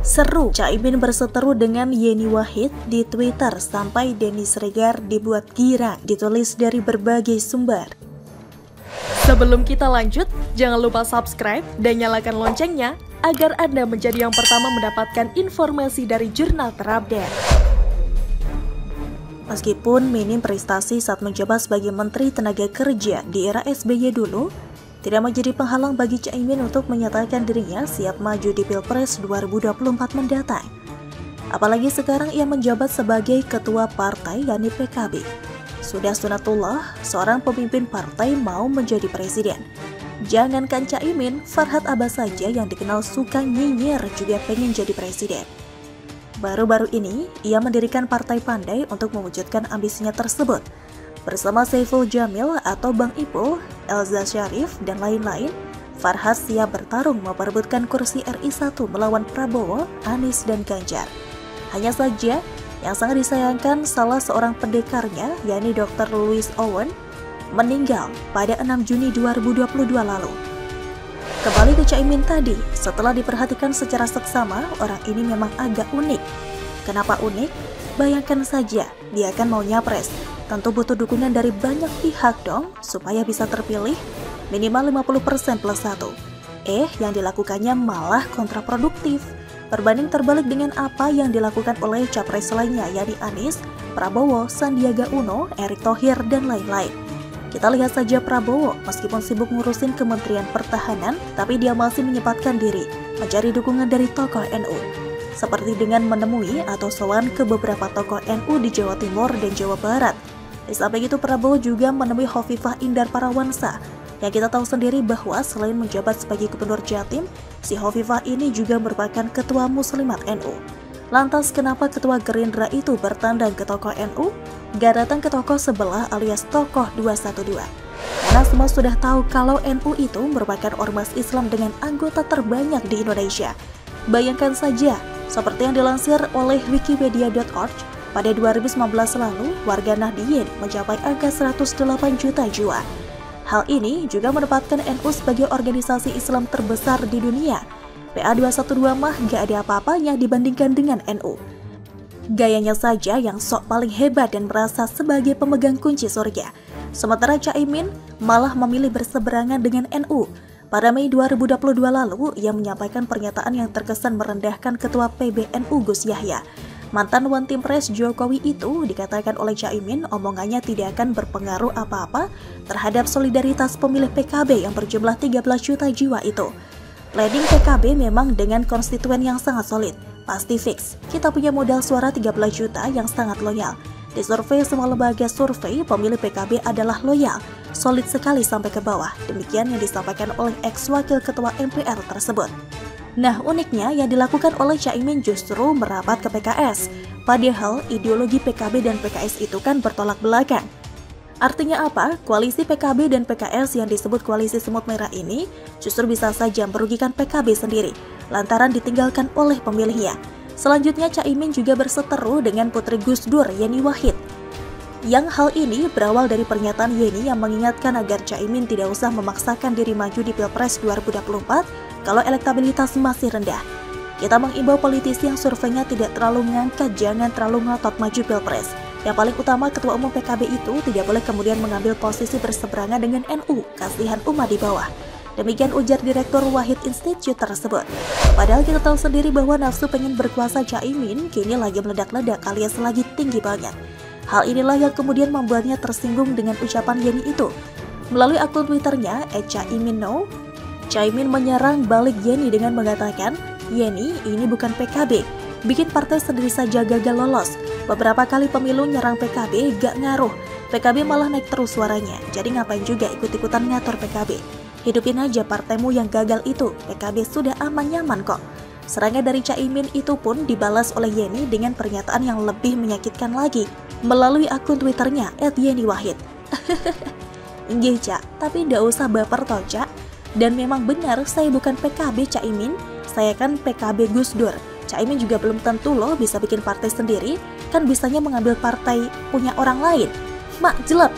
Seru, Caimin berseteru dengan Yeni Wahid di Twitter sampai Denny Siregar dibuat girang, ditulis dari berbagai sumber. Sebelum kita lanjut, jangan lupa subscribe dan nyalakan loncengnya agar Anda menjadi yang pertama mendapatkan informasi dari jurnal terupdate. Meskipun minim prestasi saat menjabat sebagai Menteri Tenaga Kerja di era SBY dulu, tidak menjadi penghalang bagi Caimin untuk menyatakan dirinya siap maju di Pilpres 2024 mendatang. Apalagi sekarang ia menjabat sebagai ketua partai, yakni PKB. Sudah sunatullah seorang pemimpin partai mau menjadi presiden. Jangankan Caimin, Farhad Abbas saja yang dikenal suka nyinyir juga pengen jadi presiden. Baru-baru ini, ia mendirikan Partai Pandai untuk mewujudkan ambisinya tersebut. Bersama Saiful Jamil atau Bang Ipul, Elza Syarif, dan lain-lain, Farhad siap bertarung memperebutkan kursi RI 1 melawan Prabowo, Anies, dan Ganjar. Hanya saja, yang sangat disayangkan salah seorang pendekarnya, yakni Dr. Louis Owen, meninggal pada 6 Juni 2022 lalu. Kembali ke Caimin tadi, setelah diperhatikan secara seksama, orang ini memang agak unik. Kenapa unik? Bayangkan saja, dia kan mau nyapres. Tentu butuh dukungan dari banyak pihak dong, supaya bisa terpilih minimal 50% plus 1. Yang dilakukannya malah kontraproduktif. Berbanding terbalik dengan apa yang dilakukan oleh capres lainnya, yakni Anies, Prabowo, Sandiaga Uno, Erick Thohir, dan lain-lain. Kita lihat saja Prabowo, meskipun sibuk ngurusin Kementerian Pertahanan, tapi dia masih menyempatkan diri mencari dukungan dari tokoh NU. Seperti dengan menemui atau sowan ke beberapa tokoh NU di Jawa Timur dan Jawa Barat. Di samping itu Prabowo juga menemui Hovifah Indar Parawansa, yang kita tahu sendiri bahwa selain menjabat sebagai Gubernur Jatim, si Hovifah ini juga merupakan Ketua Muslimat NU. Lantas kenapa Ketua Gerindra itu bertandang ke tokoh NU? Gak datang ke tokoh sebelah alias tokoh 212. Karena semua sudah tahu kalau NU itu merupakan ormas Islam dengan anggota terbanyak di Indonesia. Bayangkan saja, seperti yang dilansir oleh wikipedia.org, pada 2019 lalu, warga Nahdien mencapai angka 108 juta jiwa. Hal ini juga menempatkan NU sebagai organisasi Islam terbesar di dunia. PA212 mah gak ada apa-apanya dibandingkan dengan NU. Gayanya saja yang sok paling hebat dan merasa sebagai pemegang kunci surga. Sementara Caimin malah memilih berseberangan dengan NU. Pada Mei 2022 lalu, ia menyampaikan pernyataan yang terkesan merendahkan Ketua PBNU Gus Yahya. Mantan One Team Press Jokowi itu dikatakan oleh Caimin omongannya tidak akan berpengaruh apa-apa terhadap solidaritas pemilih PKB yang berjumlah 13 juta jiwa itu. Leading PKB memang dengan konstituen yang sangat solid, pasti fix. Kita punya modal suara 13 juta yang sangat loyal. Di survei semua lembaga survei, pemilih PKB adalah loyal, solid sekali sampai ke bawah. Demikian yang disampaikan oleh ex-wakil ketua MPR tersebut. Nah, uniknya yang dilakukan oleh Caimin justru merapat ke PKS. Padahal ideologi PKB dan PKS itu kan bertolak belakang. Artinya apa? Koalisi PKB dan PKS yang disebut koalisi semut merah ini justru bisa saja merugikan PKB sendiri, lantaran ditinggalkan oleh pemilihnya. Selanjutnya Caimin juga berseteru dengan putri Gus Dur, Yeni Wahid. Yang hal ini berawal dari pernyataan Yeni yang mengingatkan agar Caimin tidak usah memaksakan diri maju di Pilpres 2024 kalau elektabilitas masih rendah. Kita mengimbau politisi yang surveinya tidak terlalu mengangkat jangan terlalu ngotot maju Pilpres. Yang paling utama Ketua Umum PKB itu tidak boleh kemudian mengambil posisi berseberangan dengan NU, kasihan umat di bawah. Demikian ujar Direktur Wahid Institute tersebut. Padahal kita tahu sendiri bahwa nafsu pengen berkuasa Caimin kini lagi meledak-ledak alias lagi tinggi banget. Hal inilah yang kemudian membuatnya tersinggung dengan ucapan Yeni itu. Melalui akun Twitternya @caiminno, Caimin menyerang balik Yeni dengan mengatakan, Yeni ini bukan PKB, bikin partai sendiri saja gagal lolos. Beberapa kali pemilu nyerang PKB gak ngaruh, PKB malah naik terus suaranya, jadi ngapain juga ikut-ikutan ngatur PKB. Hidupin aja partaimu yang gagal itu, PKB sudah aman-nyaman kok. Serangan dari Caimin itu pun dibalas oleh Yeni dengan pernyataan yang lebih menyakitkan lagi, melalui akun Twitternya @yeniwahid. Inggih Cak, tapi ndak usah baper toh Cak. Dan memang benar saya bukan PKB Caimin, saya kan PKB Gus Dur. Caimin juga belum tentu loh bisa bikin partai sendiri, kan bisanya mengambil partai punya orang lain. Mak jelek.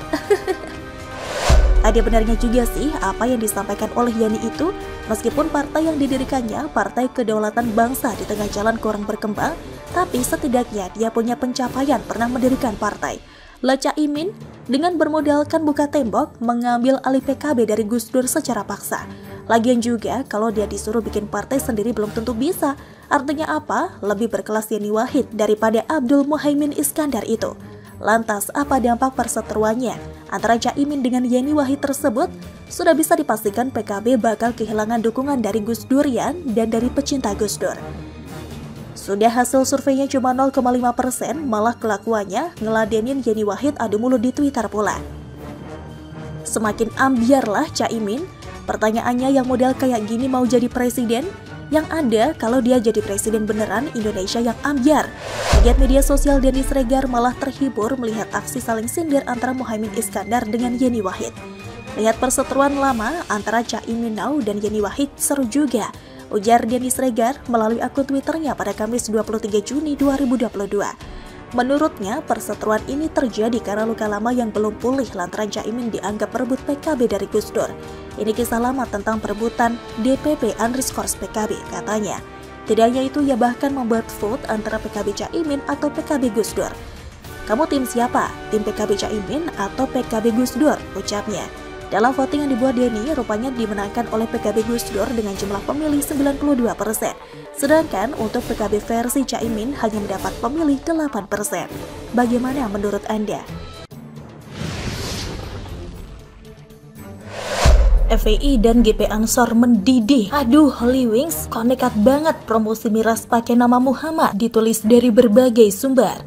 Ada benarnya juga sih apa yang disampaikan oleh Yani itu, meskipun partai yang didirikannya Partai Kedaulatan Bangsa di tengah jalan kurang berkembang, tapi setidaknya dia punya pencapaian pernah mendirikan partai. Caimin dengan bermodalkan buka tembok mengambil alih PKB dari Gus Dur secara paksa. Lagian juga kalau dia disuruh bikin partai sendiri belum tentu bisa. Artinya apa? Lebih berkelas Yani Wahid daripada Abdul Muhaimin Iskandar itu. Lantas apa dampak perseteruannya antara Caimin dengan Yani Wahid tersebut? Sudah bisa dipastikan PKB bakal kehilangan dukungan dari Gus Durian dan dari pecinta Gus Dur. Sudah hasil surveinya cuma 0,5%, malah kelakuannya ngeladenin Yani Wahid adu mulut di Twitter pula. Semakin ambiarlah Caimin, pertanyaannya yang model kayak gini mau jadi presiden? Yang ada kalau dia jadi presiden beneran Indonesia yang ambiar. Pegiat media sosial Denny Sregar malah terhibur melihat aksi saling sindir antara Muhaimin Iskandar dengan Yani Wahid. Lihat perseteruan lama antara Caiminau dan Yani Wahid seru juga, ujar Denny Sregar melalui akun Twitternya pada Kamis 23 Juni 2022. Menurutnya, perseteruan ini terjadi karena luka lama yang belum pulih lantaran Caimin dianggap merebut PKB dari Gus Dur. Ini kisah lama tentang perebutan DPP_PKB, katanya. Tidak hanya itu, ia bahkan membuat vote antara PKB Caimin atau PKB Gus Dur. Kamu tim siapa? Tim PKB Caimin atau PKB Gus Dur? Ucapnya. Dalam voting yang dibuat Denny, rupanya dimenangkan oleh PKB Gus Dur dengan jumlah pemilih 92%. Sedangkan untuk PKB versi Caimin hanya mendapat pemilih 8%. Bagaimana menurut Anda? FPI dan GP Ansor mendidih. Aduh, Holy Wings kok nekat banget promosi miras pakai nama Muhammad, ditulis dari berbagai sumber.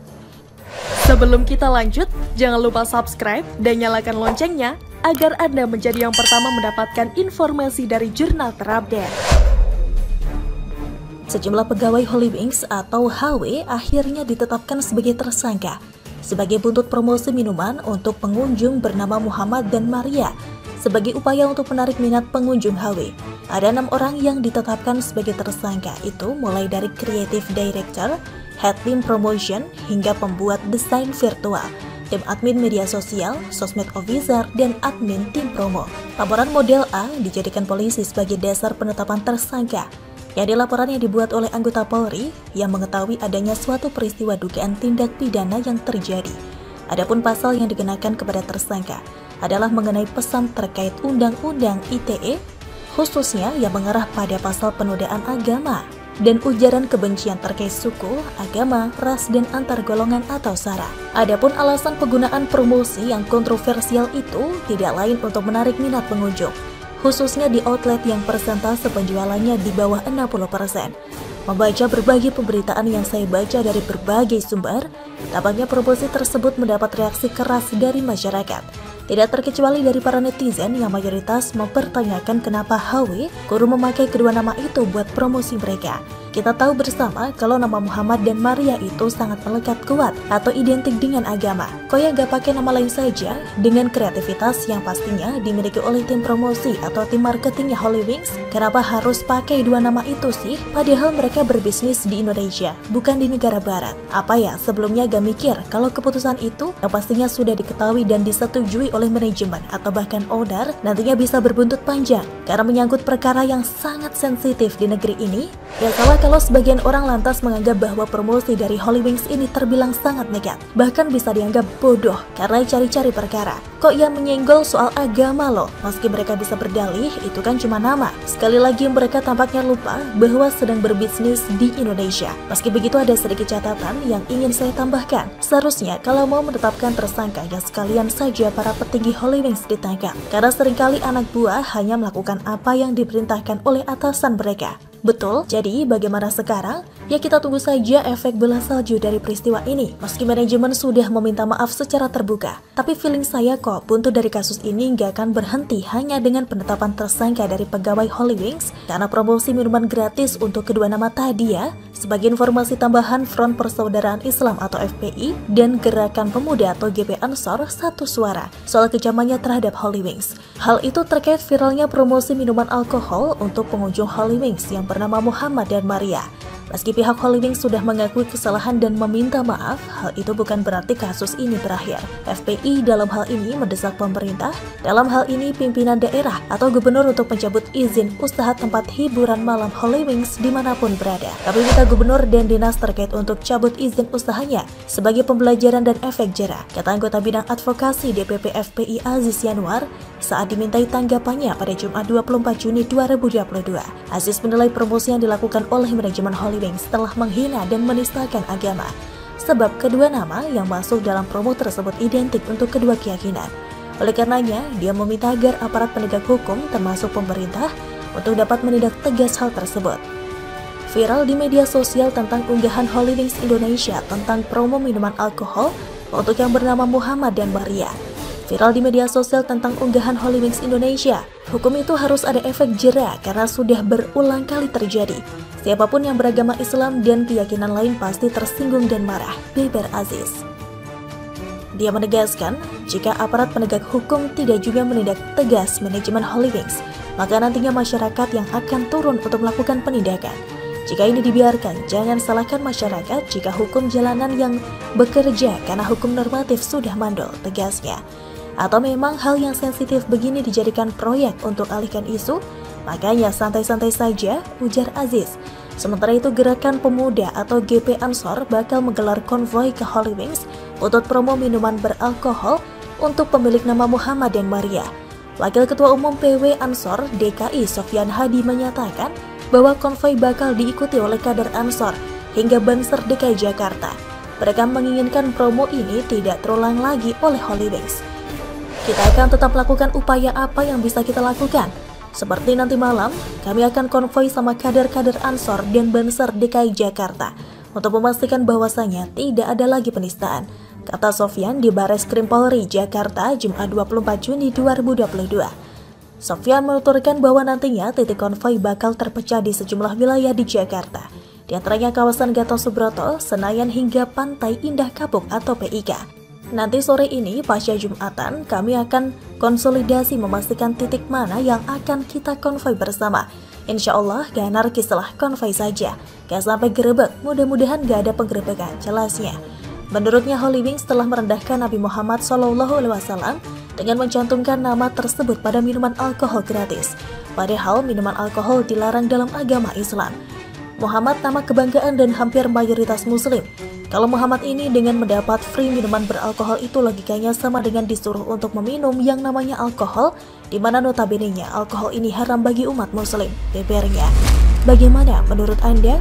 Sebelum kita lanjut, jangan lupa subscribe dan nyalakan loncengnya agar Anda menjadi yang pertama mendapatkan informasi dari jurnal terupdate. Sejumlah pegawai Holy Wings atau HW akhirnya ditetapkan sebagai tersangka sebagai buntut promosi minuman untuk pengunjung bernama Muhammad dan Maria. Sebagai upaya untuk menarik minat pengunjung HW, ada 6 orang yang ditetapkan sebagai tersangka, itu mulai dari Creative Director, Head Team Promotion, hingga pembuat desain virtual, tim admin media sosial, sosmed officer, dan admin tim promo. Laporan model A dijadikan polisi sebagai dasar penetapan tersangka. Yang laporan yang dibuat oleh anggota Polri yang mengetahui adanya suatu peristiwa dugaan tindak pidana yang terjadi. Adapun pasal yang dikenakan kepada tersangka adalah mengenai pesan terkait Undang-Undang ITE, khususnya yang mengarah pada pasal penodaan agama dan ujaran kebencian terkait suku, agama, ras, dan antar golongan atau SARA. Adapun alasan penggunaan promosi yang kontroversial itu tidak lain untuk menarik minat pengunjung, khususnya di outlet yang persentase penjualannya di bawah 60%. Membaca berbagai pemberitaan yang saya baca dari berbagai sumber, tampaknya promosi tersebut mendapat reaksi keras dari masyarakat. Tidak terkecuali dari para netizen yang mayoritas mempertanyakan kenapa HW kudu memakai kedua nama itu buat promosi mereka. Kita tahu bersama kalau nama Muhammad dan Maria itu sangat melekat kuat atau identik dengan agama. Kok ya gak pakai nama lain saja dengan kreativitas yang pastinya dimiliki oleh tim promosi atau tim marketingnya Holy Wings? Kenapa harus pakai dua nama itu sih? Padahal mereka berbisnis di Indonesia, bukan di negara barat. Apa ya, sebelumnya gak mikir kalau keputusan itu yang pastinya sudah diketahui dan disetujui oleh manajemen atau bahkan owner nantinya bisa berbuntut panjang karena menyangkut perkara yang sangat sensitif di negeri ini? Ya salah kalau sebagian orang lantas menganggap bahwa promosi dari Holy Wings ini terbilang sangat nekat, bahkan bisa dianggap bodoh karena cari-cari perkara. Kok yang menyenggol soal agama loh? Meski mereka bisa berdalih, itu kan cuma nama. Sekali lagi mereka tampaknya lupa bahwa sedang berbisnis di Indonesia. Meski begitu ada sedikit catatan yang ingin saya tambahkan. Seharusnya kalau mau menetapkan tersangka ya sekalian saja para petinggi Holy Wings ditangkap. Karena seringkali anak buah hanya melakukan apa yang diperintahkan oleh atasan mereka. Betul, jadi bagaimana sekarang? Ya kita tunggu saja efek bola salju dari peristiwa ini. Meski manajemen sudah meminta maaf secara terbuka, tapi feeling saya kok buntut dari kasus ini nggak akan berhenti hanya dengan penetapan tersangka dari pegawai Holy Wings karena promosi minuman gratis untuk kedua nama tadi ya. Sebagai informasi tambahan, Front Persaudaraan Islam atau FPI dan Gerakan Pemuda atau GP Ansor satu suara soal kecamannya terhadap Holy Wings. Hal itu terkait viralnya promosi minuman alkohol untuk pengunjung Holy Wings yang bernama Muhammad dan Maria. Meski pihak Holy Wings sudah mengakui kesalahan dan meminta maaf, hal itu bukan berarti kasus ini berakhir. FPI dalam hal ini mendesak pemerintah, dalam hal ini pimpinan daerah atau gubernur untuk mencabut izin usaha tempat hiburan malam Holy Wings dimanapun berada. Kami minta gubernur dan dinas terkait untuk cabut izin usahanya sebagai pembelajaran dan efek jera, kata anggota bidang advokasi DPP FPI Aziz Yanuar saat dimintai tanggapannya pada Jumat 24 Juni 2022. Aziz menilai promosi yang dilakukan oleh manajemen Holy Wings telah menghina dan menistakan agama, sebab kedua nama yang masuk dalam promo tersebut identik untuk kedua keyakinan. Oleh karenanya, dia meminta agar aparat penegak hukum termasuk pemerintah untuk dapat menindak tegas hal tersebut. Viral di media sosial tentang unggahan Holy Wings Indonesia tentang promo minuman alkohol untuk yang bernama Muhammad dan Maria. Viral di media sosial tentang unggahan Holy Wings Indonesia. Hukum itu harus ada efek jera karena sudah berulang kali terjadi. Siapapun yang beragama Islam dan keyakinan lain pasti tersinggung dan marah, beber Aziz. Dia menegaskan, jika aparat penegak hukum tidak juga menindak tegas manajemen Holy Wings, maka nantinya masyarakat yang akan turun untuk melakukan penindakan. Jika ini dibiarkan, jangan salahkan masyarakat jika hukum jalanan yang bekerja karena hukum normatif sudah mandul, tegasnya. Atau memang hal yang sensitif begini dijadikan proyek untuk alihkan isu? Makanya santai-santai saja, ujar Aziz. Sementara itu Gerakan Pemuda atau GP Ansor bakal menggelar konvoi ke Holy Wings untuk promo minuman beralkohol untuk pemilik nama Muhammad dan Maria. Wakil Ketua Umum PW Ansor DKI Sofyan Hadi menyatakan bahwa konvoi bakal diikuti oleh kader Ansor hingga Banser DKI Jakarta. Mereka menginginkan promo ini tidak terulang lagi oleh Holy Wings. Kita akan tetap lakukan upaya apa yang bisa kita lakukan. Seperti nanti malam, kami akan konvoi sama kader-kader Ansor dan Banser DKI Jakarta untuk memastikan bahwasannya tidak ada lagi penistaan, kata Sofyan di Bareskrim Polri Jakarta Jumat 24 Juni 2022. Sofyan menuturkan bahwa nantinya titik konvoi bakal terpecah di sejumlah wilayah di Jakarta, di antaranya kawasan Gatot Subroto, Senayan hingga Pantai Indah Kapuk atau PIK. Nanti sore ini pasca Jumatan kami akan konsolidasi memastikan titik mana yang akan kita konvoi bersama. Insya Allah gak anarkis lah konvoi saja, gak sampai gerebek, mudah-mudahan gak ada penggerebekan, jelasnya. Menurutnya Holy Wings telah merendahkan Nabi Muhammad SAW dengan mencantumkan nama tersebut pada minuman alkohol gratis. Padahal minuman alkohol dilarang dalam agama Islam. Muhammad nama kebanggaan dan hampir mayoritas muslim. Kalau Muhammad ini dengan mendapat free minuman beralkohol itu logikanya sama dengan disuruh untuk meminum yang namanya alkohol, di mana notabene-nya alkohol ini haram bagi umat muslim, bebernya. Bagaimana menurut Anda?